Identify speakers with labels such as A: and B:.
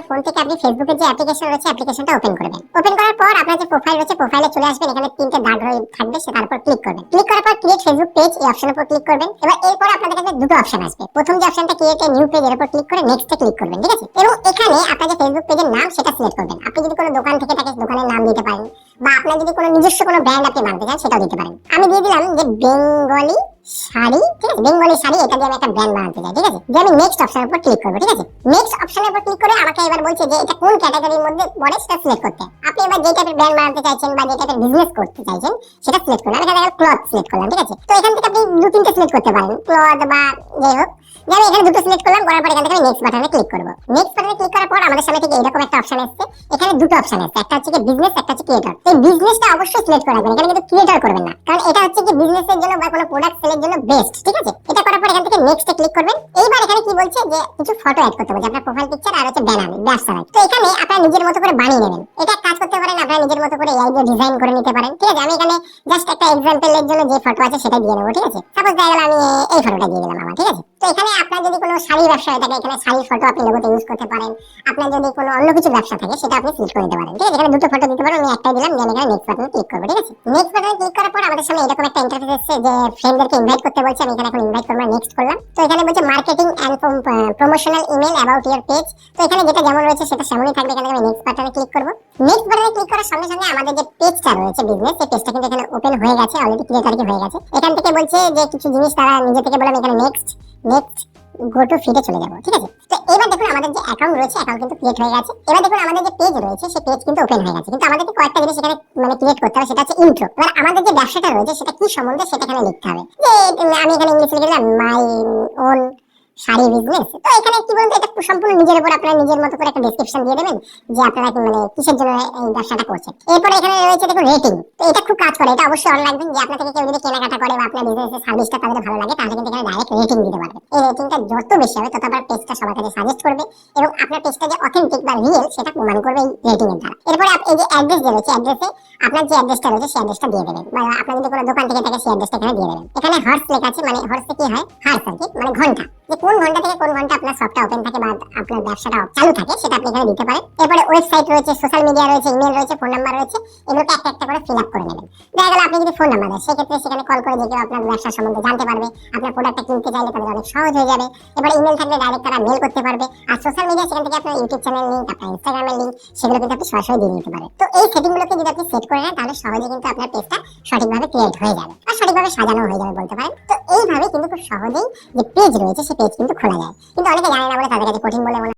A: Phone থেকে আপনি ফেসবুকের যে অ্যাপ্লিকেশন রয়েছে অ্যাপ্লিকেশনটা ওপেন করবেন। ওপেন করার পর আপনার যে প্রোফাইল রয়েছে প্রোফাইলে চলে আসবেন, এখানে তিনটে দাগ রয়ে থাকবে, তার উপর ক্লিক করবেন। ক্লিক করার পর ক্রিয়েট ফেসবুক পেজ এই অপশনের উপর ক্লিক করবেন। এবার এরপর আপনাদের কাছে দুটো অপশন আসবে। প্রথম যে অপশনটা ক্রিয়েট এ নিউ পেজ, এর উপর ক্লিক করে নেক্সটে ক্লিক করবেন, ঠিক আছে? এবং এখানে আপনার যে ফেসবুক পেজের নাম সেটা সিলেক্ট করবেন। আপনি যদি কোনো দোকান থেকে থাকে দোকানের নাম দিতে পারেন, বা আপনার যদি কোনো নিজস্ব কোনো ব্র্যান্ড আপনি বানাতে চান সেটাও দিতে পারেন। আমি দিয়ে দিলাম যে বেঙ্গলি শাড়ি, ঠিক আছে? বেঙ্গলি শাড়ি, এটা দিয়ে আমি একটা ব্র্যান্ড বানাতে চাই, ঠিক আছে? যে আমি নেক্সট অপশনের উপর ক্লিক করব, ঠিক আছে? নেক্সট অপশনের উপর ক্লিক করে আমাকে এবার বলছে যে এটা কোন ক্যাটাগরির মধ্যে পড়ে সেটা সিলেক্ট করতে। আপনি এবার যে টাইপের ব্র্যান্ড বানাতে চাইছেন বা যে টাইপের বিজনেস করতে চাইছেন সেটা সিলেক্ট করুন। আমি এখানে ক্লথ সিলেক্ট করলাম, ঠিক আছে? তো এখান থেকে আপনি দু তিনটে সিলেক্ট করতে পারেন, ক্লথ বা যাই হোক। আমি এখানে দুটো সিলেক্ট করলাম, করার পর এখান থেকে নেক্সট বাটনে ক্লিক করব। নেক্সট বাটনে ক্লিক করার পর আমাদের সামনে থেকে এরকম একটা অপশন আসছে। এখানে দুটো অপশন আছে, একটা হচ্ছে কি বিজনেস, একটা হচ্ছে ক্রিয়েটর। তো বিজনেসটা অবশ্যই সিলেক্ট করে রাখবেন, এখানে কিন্তু ক্রিয়েটর করবেন না, কারণ এটা হচ্ছে কি বিজনেসের জন্য বা কোনো প্রোডাক্ট সেলের জন্য বেস্ট, ঠিক আছে? এটা করার পর এখান থেকে নেক্সটে ক্লিক করবেন। এইবার এখানে কি বলছে যে কিছু ফটো অ্যাড করতে বলছে, আপনার প্রোফাইল পিকচার আর হচ্ছে ব্যানার, ব্যবসা। তো এখানে আপনারা নিজের মতো করে বানিয়ে নেবেন। এটা কাজ করতে পারেন, আপনারা নিজের মতো করে এআই দিয়ে ডিজাইন করে নিতে পারেন, ঠিক আছে? আমি এখানে জাস্ট একটা এক্সাম্পলের জন্য যে ফটো আছে সেটা দিয়ে নেবো, ঠিক আছে? সাপোজ দেখা গেল আমি এই ফটোটা দিয়ে দিলাম আমার, ঠিক আছে? তো এখানে আপনার যদি কোনো শাড়ির ব্যবসা হয়ে থাকে, এখানে শাড়ির ফটো আপনি লোগোতে ইউজ করতে পারেন। আপনার যদি কোনো অন্য কিছু ব্যবসা থাকে সেটা আপনি সিলেক্ট করে দিতে পারেন, ঠিক আছে? এখানে দুটো ফটো দিতে পারেন, আমি একটাই দিলাম, দিয়ে এখানে নেক্সট বাটনে ক্লিক করব, ঠিক আছে? নেক্সট বাটনে ক্লিক করার পর আমাদের সামনে এরকম একটা ইন্টারফেস আসছে যে ফ্রেন্ডদেরকে ইনভাইট করতে বলছে। আমি এখানে এখন ইনভাইট করব, নেক্সট করলাম। তো এখানে বলছে marketing and promotional email about your page. তো এখানে যেটা যেমন রয়েছে সেটা সেমনই থাকবে। এখানে আমি নেক্সট বাটনে ক্লিক করব। নেক্সট বাটনে ক্লিক করার সঙ্গে সঙ্গে আমাদের যে পেজটা রয়েছে বিজনেস, সেই পেজটা কিন্তু এখানে ওপেন হয়ে গেছে, অলরেডি ক্রিয়েটর কি হয়ে গেছে। এখান থেকে বলছে যে কিছু জিনিস তারা নিজে থেকে বলে, আমি এখানে নেক্সট গো টু ফিডে চলে যাব, ঠিক আছে? তো এবার দেখুন আমাদের যে অ্যাকাউন্ট রয়েছে অ্যাকাউন্ট কিন্তু ক্রিয়েট হয়ে গেছে। এবার দেখুন আমাদের যে পেজ রয়েছে সেই পেজ কিন্তু ওপেন হয়ে গেছে, কিন্তু আমাদেরকে কয়েকটা জিনিস এখানে মানে ক্রিয়েট করতে হবে, সেটা হচ্ছে ইন্ট্রো। এবার আমাদের যে ব্যবসাটা রয়েছে সেটা কি সম্বন্ধে সেটা এখানে লিখতে হবে। যে আমি এখানে ইংলিশে লিখে দিলাম মাই ওন শাড়ি বিজনেস। তো এখানে কি বলতে, এটা সম্পূর্ণ নিজের উপর আপনারা নিজের মতো করে একটা ডেসক্রিপশন দিয়ে দেবেন যে আপনারা মানে কিসের জন্য এই ব্যবসাটা করছেন। এরপরে এখানে রয়েছে দেখুন রেটিং। তো এটা খুব কাজ করে, এটা অবশ্যই অন রাখবেন যে আপনার থেকে কেউ যদি কেনাকাটা করে বা আপনার বিজনেসের সার্ভিসটা তাদের ভালো লাগে তাহলে কিন্তু এখানে ডাইরেক্ট রেটিং দিতে পারবেন। এই রেটিংটা যত বেশি হবে তত আপনার পেজটা সবার কাছে সাজেস্ট করবে এবং আপনার পেজটা যে অথেন্টিক বা রিয়েল সেটা প্রমাণ করবে এই রেটিং এর দ্বারা। এরপরে এই যে অ্যাড্রেস যে রয়েছে, অ্যাড্রেসে আপনার যে অ্যাড্রেসটা রয়েছে সেই অ্যাড্রেসটা দিয়ে দেবেন, বা আপনার যদি কোনো দোকান থেকে থাকে সেই অ্যাড্রেসটা এখানে দিয়ে দেবেন। এখানে হর্স লেখা আছে, মানে হর্সে কি হয়, হার্স আর কি, মানে ঘন্টা, যে কোন ঘন্টা থেকে কোন ঘন্টা আপনার শপটা ওপেন থাকে বা আপনার ব্যবসাটা চালু থাকে সেটা আপনি এখানে দিতে পারেন। এরপরে ওয়েবসাইট রয়েছে, সোশ্যাল মিডিয়া রয়েছে, ইমেল রয়েছে, ফোন নাম্বার রয়েছে, এগুলোকে একটা একটা করে ফিল আপ করে নেবেন। দেখা গেল আপনি যদি ফোন নাম্বার দেন সেক্ষেত্রে সেখানে কল করে যে কেউ আপনার ব্যবসা সম্বন্ধে জানতে পারবে, আপনার প্রোডাক্টটা কিনতে চাইলে তাদের অনেক সহজ হয়ে যাবে। এবারে ইমেল থাকলে ডাইরেক্ট তারা মেল করতে পারবে। আর সোশ্যাল মিডিয়া সেখান থেকে আপনার ইউটিউব চ্যানেল লিংক, আপনার ইনস্টাগ্রামের লিংক, সেগুলো কিন্তু আপনি সরাসরি দিয়ে দিতে পারেন। তো এই সেটিংগুলোকে যদি আপনি সেট করে নেন তাহলে সহজে কিন্তু আপনার পেজটা সঠিকভাবে ক্রিয়েট হয়ে যাবে আর সঠিকভাবে সাজানো হয়ে যাবে বলতে পারেন। তো এইভাবে কিন্তু খুব সহজেই যে পেজ রয়েছে সেই পেজ কিন্তু খোলা যায়, কিন্তু অনেকে জানে না বলে তাদের কাছে কঠিন বলে মনে